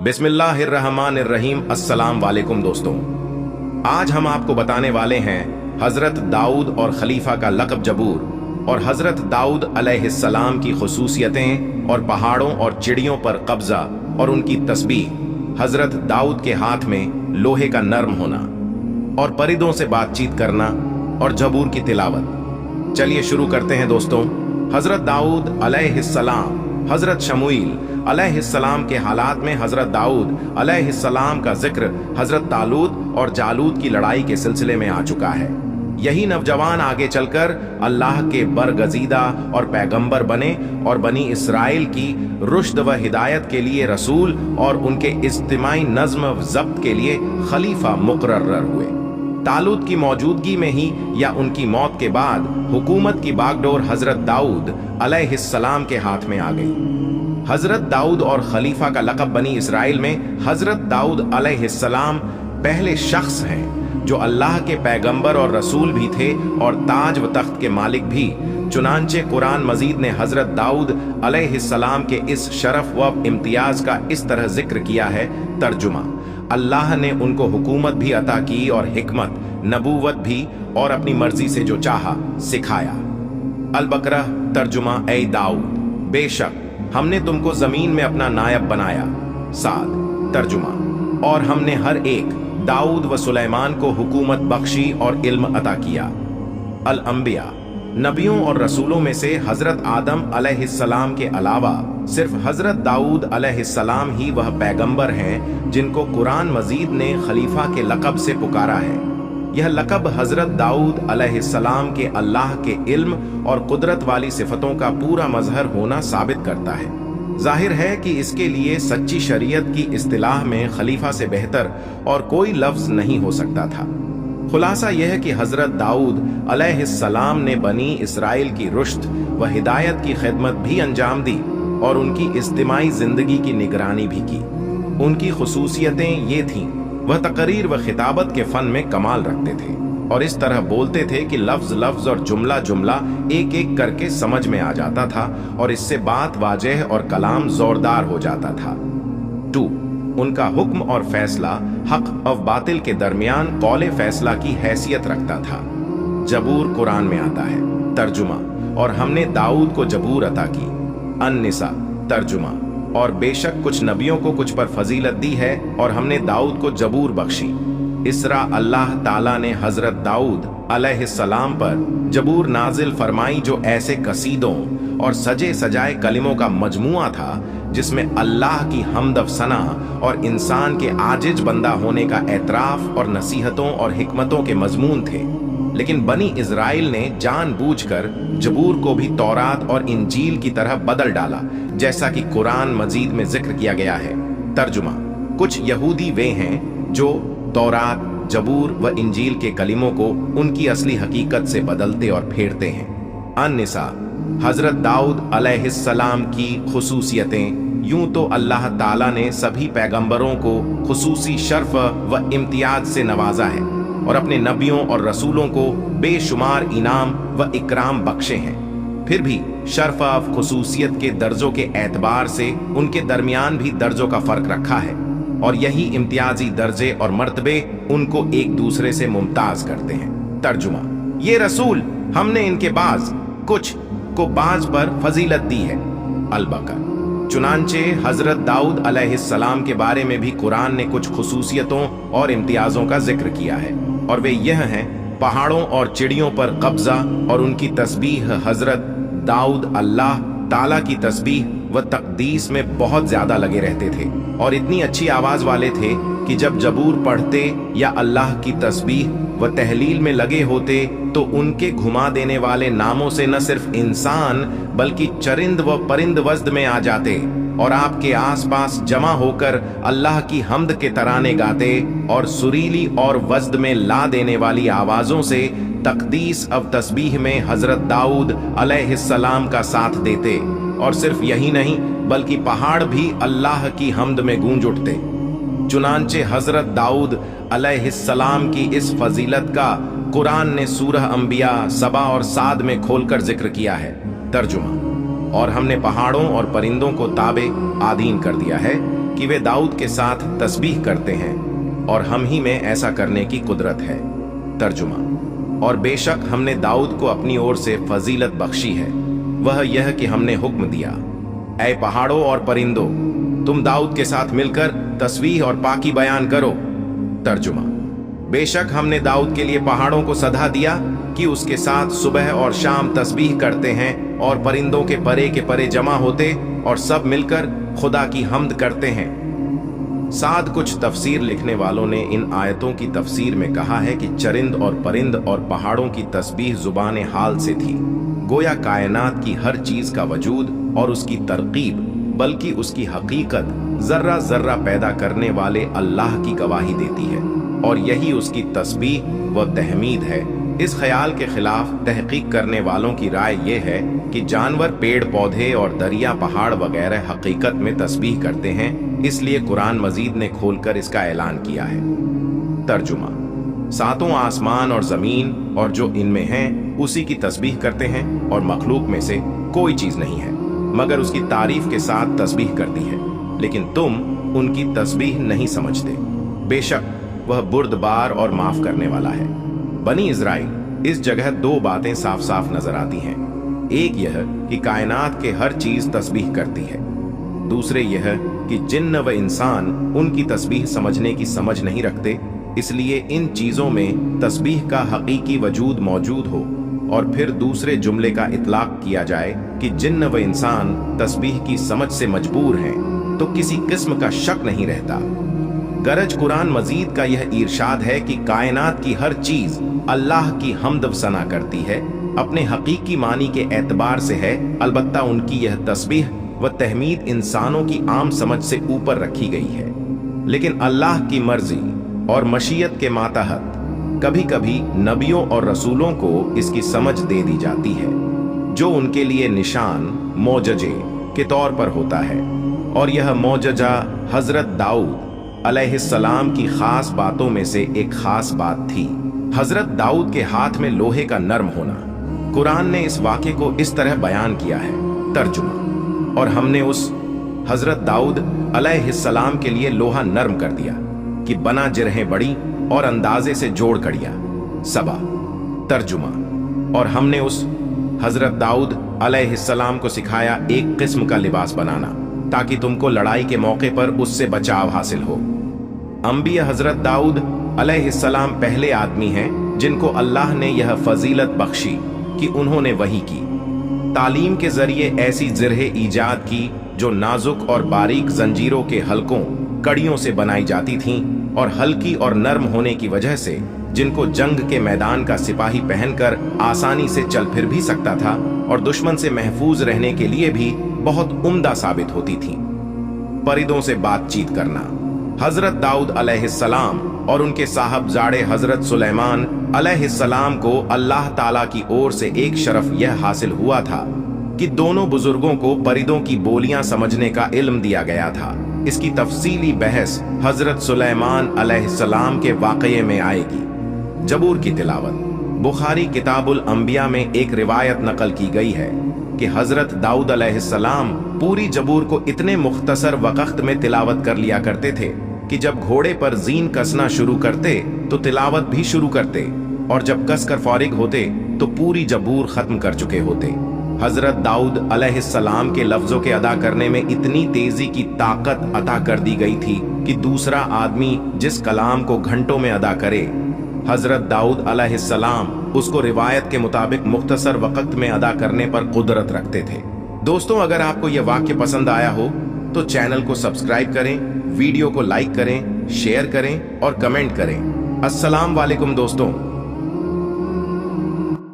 बिस्मिल्लाहिर्रहमानिर्रहीम। अस्सलाम वालेकुम दोस्तों, आज हम आपको बताने वाले हैं हजरत दाऊद और खलीफा का लक़ब जबूर और हजरत दाऊद अलैहिस्सलाम की खुसूसियतें और पहाड़ों और चिड़ियों पर कब्जा और उनकी तस्बीह। हजरत दाऊद के हाथ में लोहे का नर्म होना और परिंदों से बातचीत करना और जबूर की तिलावत। चलिए शुरू करते हैं दोस्तों। हजरत दाऊद अलैहिस्सलाम, हजरत शमूईल अलैहिस्सलाम के हालात में हजरत दाऊद अलैहिस्सलाम का जिक्र हजरत तालूत और जालूत की लड़ाई के सिलसिले में आ चुका है। यही नौजवान आगे चलकर अल्लाह के बरगजीदा और पैगंबर बने और बनी इसराइल की रुश्द व हिदायत के लिए रसूल और उनके इज्तिमाई नज़्म व ज़ब्त के लिए खलीफा मुकर्रर हुए। तालूत की मौजूदगी में ही या उनकी मौत के बाद हुकूमत की बागडोर हजरत दाऊद अलैहिस्सलाम के हाथ में आ गई। हजरत दाऊद और खलीफा का लक़ब बनी इसराइल में हजरत दाऊद अलैहिस्सलाम पहले शख्स हैं जो अल्लाह के पैगंबर और रसूल भी थे और ताज व तख्त के मालिक भी। चुनांचे कुरान मजीद ने हजरत दाऊद अलैहिस्सलाम के इस शरफ व इम्तियाज का इस तरह जिक्र किया है। तर्जुमा: अल्लाह ने उनको हुकूमत भी अता की और हिकमत, नबूवत भी, और अपनी मर्जी से जो चाहा सिखाया। अल बकरा तर्जुमा: ऐ दाऊद, बेशक हमने तुमको जमीन में अपना नायब बनाया। साद तर्जुमा: और हमने हर एक दाऊद व सुलेमान को हुकूमत बख्शी और इल्म अता किया। अल अंबिया: नबियों और रसूलों में से हजरत आदम अलैहिस्सलाम के अलावा सिर्फ हजरत दाऊद अलैहिस्सलाम ही वह पैगंबर हैं जिनको कुरान मजीद ने खलीफा के लक़ब से पुकारा है। यह लक़ब हजरत दाऊद अलैहिस्सलाम के अल्लाह के इल्म और कुदरत वाली सिफतों का पूरा मजहर होना साबित करता है। जाहिर है कि इसके लिए सच्ची शरीयत की इस्तिलाह में खलीफा से बेहतर और कोई लफ्ज नहीं हो सकता था। खुलासा यह है कि हजरत दाऊद अलैहिस्सलाम ने बनी इसराइल की रुश्द व हिदायत की खिदमत भी अंजाम दी और उनकी इज्तिमाई जिंदगी की निगरानी भी की। उनकी खुसूसियतें ये थीं, वह तकरीर व खिताबत के फन में कमाल रखते थे और इस तरह बोलते थे कि लफ्ज लफ्ज और जुमला जुमला एक एक करके समझ में आ जाता था और इससे बात वाजह और कलाम जोरदार हो जाता था। 2. उनका हुक्म और फैसला हक और बातिल के दरमियान कौले फैसला की हैसियत रखता था। जबूर कुरान में आता है। तर्जुमा: और हमने दाऊद को जबूर अता की। अन-निसा तर्जुमा: और बेशक कुछ नबियों को कुछ पर फजीलत दी है और हमने दाऊद को जबूर बख्शी। इसरा: अल्लाह ताला ने हजरत दाऊद अलैहिस्सलाम पर जबूर नाजिल फरमाई जो ऐसे कसीदों और सजे सजाए कलिमों का मजमुआ था जिसमें अल्लाह की हम्द अफसना और इंसान के आजिज बंदा होने का एतराफ और नसीहतों और हिकमतों के मजमून थे। लेकिन बनी इज़राइल ने जानबूझकर जबूर को भी तौरात और इंजील की तरह बदल डाला, जैसा कि कुरान मजीद में जिक्र किया गया है। तर्जुमा: कुछ यहूदी वे हैं जो तौरात, जबूर व इंजील के कलिमों को उनकी असली हकीकत से बदलते और फेरते हैं। अन-निसा: हजरत दाऊद अलैहिस्सलाम की खुसूसियतें। यूं तो अल्लाह ताला ने सभी पैगंबरों को खुसूसी शर्फ व इम्तियाज से नवाजा है और अपने नबियों और रसूलों को बेशुमार इनाम व इकराम बख्शे हैं। फिर भी शर्फ व खुसूसियत के दर्जों के एतबार से उनके दरमियान भी दर्जों का फर्क रखा है और यही इम्तियाजी दर्जे और मर्तबे उनको एक दूसरे से मुमताज करते हैं। तर्जुमा: ये रसूल हमने इनके बाज कुछ को बाज पर फजीलत दी है। अल बकर। चुनांचे हजरत दाऊद अलैहिस्सलाम के बारे में भी कुरान ने कुछ खुसूसियतों और इम्तियाजों का जिक्र किया है और वे यह हैं: पहाड़ों और चिड़ियों पर कब्जा और उनकी तस्बीह। हजरत दाऊद अल्लाह ताला की तस्बीह व तकदीस में बहुत ज्यादा लगे रहते थे और इतनी अच्छी आवाज वाले थे कि जब जबूर पढ़ते या अल्लाह की तस्बीह व तहलील में लगे होते तो उनके घुमा देने वाले नामों से न सिर्फ इंसान बल्कि चरिंद व परिंद वज्द में आ जाते और आपके आसपास जमा होकर अल्लाह की हम्द के तराने गाते और सुरीली और वज्द में ला देने वाली आवाजों से तकदीस अब तस्बीह में हजरत दाऊद अलैहिस्सलाम का साथ देते। और सिर्फ यही नहीं बल्कि पहाड़ भी अल्लाह की हम्द में गूंज उठते। चुनांचे हजरत दाऊद अलैहिस्सलाम की इस फजीलत का कुरान ने सूरह अंबिया सबा और साद में खोलकर जिक्र किया है। तर्जुमा: और हमने पहाड़ों और परिंदों को ताबे आधीन कर दिया है कि वे दाऊद के साथ तस्बीह करते हैं और हम ही में ऐसा करने की कुदरत है। तर्जुमा। और बेशक हमने दाऊद को अपनी ओर से फजीलत बख्शी है, वह यह कि हमने हुक्म दिया, ऐ पहाड़ों और परिंदों, तुम दाऊद के साथ मिलकर तस्बीह और पाकी बयान करो। तर्जुमा। बेशक हमने दाऊद के लिए पहाड़ों को सदा दिया कि उसके साथ सुबह और शाम तस्बीह करते हैं और परिंदों के परे जमा होते और सब मिलकर खुदा की हम्द करते हैं। साद कुछ तफसीर लिखने वालों ने इन आयतों की तफसीर में कहा है कि चरिंद और परिंद और पहाड़ों की तस्बीह जुबान हाल से थी, गोया कायनात की हर चीज का वजूद और उसकी तरकीब बल्कि उसकी हकीकत जर्रा जर्रा पैदा करने वाले अल्लाह की गवाही देती है और यही उसकी तस्बीह व तहमीद है। इस ख्याल के खिलाफ तहकीक करने वालों की राय यह है कि जानवर, पेड़ पौधे और दरिया, पहाड़ वगैरह हकीकत में तस्बीह करते हैं, इसलिए कुरान मजीद ने खोलकर इसका ऐलान किया है। तर्जुमा। सातों आसमान और जमीन और जो इनमें हैं उसी की तस्बीह करते हैं और मखलूक में से कोई चीज नहीं है मगर उसकी तारीफ के साथ तस्बीह करती है, लेकिन तुम उनकी तस्बीह नहीं समझते। बेशक वह बुर्दबार और माफ करने वाला है। बनी इज़राइल इस जगह दो बातें साफ साफ नजर आती हैं। एक यह कि कायनात के हर चीज तस्बीह करती है, दूसरे यह कि जिन्न व इंसान उनकी तस्बीह समझने की समझ नहीं रखते, इसलिए इन चीजों में तस्बीह का हकीकी वजूद मौजूद हो और फिर दूसरे जुमले का इतलाक किया जाए कि जिन्न व इंसान तस्बीह की समझ से मजबूर हैं, तो किसी किस्म का शक नहीं रहता। गरज कुरान मजीद का यह इरशाद है कि कायनात की हर चीज अल्लाह की हम्द सना करती है, अपने हकीकी मानी के एतबार से है, अलबत्ता उनकी यह तस्बीह व तहमीद इंसानों की आम समझ से ऊपर रखी गई है। लेकिन अल्लाह की मर्जी और मशीयत के मातहत कभी कभी नबियों और रसूलों को इसकी समझ दे दी जाती है, जो उनके लिए निशान मोजजे के तौर पर होता है, और यह मोजजा हजरत दाऊद अलैहिस्सलाम की खास बातों में से एक खास बात थी, हजरत दाऊद के हाथ में लोहे का नर्म होना। कुरान ने इस वाक़े को इस तरह बयान किया है। तर्जुमा। और हमने उस हजरत दाऊद अलैहिस्सलाम के लिए लोहा नर्म कर दिया कि बना जिरहें बड़ी और अंदाजे से जोड़ कड़िया। सबा। तर्जुमा। और हमने उस हजरत दाऊद अलैहिस्सलाम को सिखाया एक किस्म का लिबास बनाना ताकि तुमको लड़ाई के मौके पर उससे बचाव हासिल हो। अंबिया हजरत दाऊद अलैहिस्सलाम पहले आदमी हैं जिनको अल्लाह ने यह फजीलत बख्शी कि उन्होंने वही की, तालीम के जरिए ऐसी जिरह ईजाद की जो नाजुक और बारीक जंजीरों के हलकों, कड़ियों से बनाई जाती थीं और हल्की और नर्म होने की वजह से जिनको जंग के मैदान का सिपाही पहनकर आसानी से चल फिर भी सकता था और दुश्मन से महफूज रहने के लिए भी बहुत उम्दा साबित होती थीं। परिंदों से बातचीत करना। हजरत दाऊद अलैहिस्सलाम और उनके साहबजाड़े हजरत सुलेमान अलैहिस्सलाम को अल्लाह ताला की ओर से एक शरफ यह हासिल हुआ था कि दोनों बुजुर्गों को परिंदों की बोलियां समझने का इल्म दिया गया था। इसकी तफसीली बहस हजरत सुलेमान अलैहिस्सलाम के वाक़ये में आएगी। जबूर की तिलावत। बुखारी किताबुल अंबिया में एक रिवायत नकल की गई है कि हजरत दाऊद अलैहिस्सलाम पूरी जबूर को इतने मुख्तसर वक्त में तिलावत कर लिया करते थे कि जब घोड़े पर जीन कसना शुरू करते तो तिलावत भी शुरू करते, और जब कसकर फारिग होते तो पूरी जबूर खत्म कर चुके होते। हजरत दाऊद अलैहिस्सलाम के लफ्जों के अदा करने में इतनी तेजी की ताकत अता कर दी गई थी कि दूसरा आदमी जिस कलाम को घंटों में अदा करे, हजरत दाऊद अलैहिस्सलाम उसको रिवायत के मुताबिक मुख्तसर वक्त में अदा करने पर कुदरत रखते थे। दोस्तों, अगर आपको यह वाक्य पसंद आया हो तो चैनल को सब्सक्राइब करें, वीडियो को लाइक करें, शेयर करें और कमेंट करें। अस्सलाम वालेकुम दोस्तों।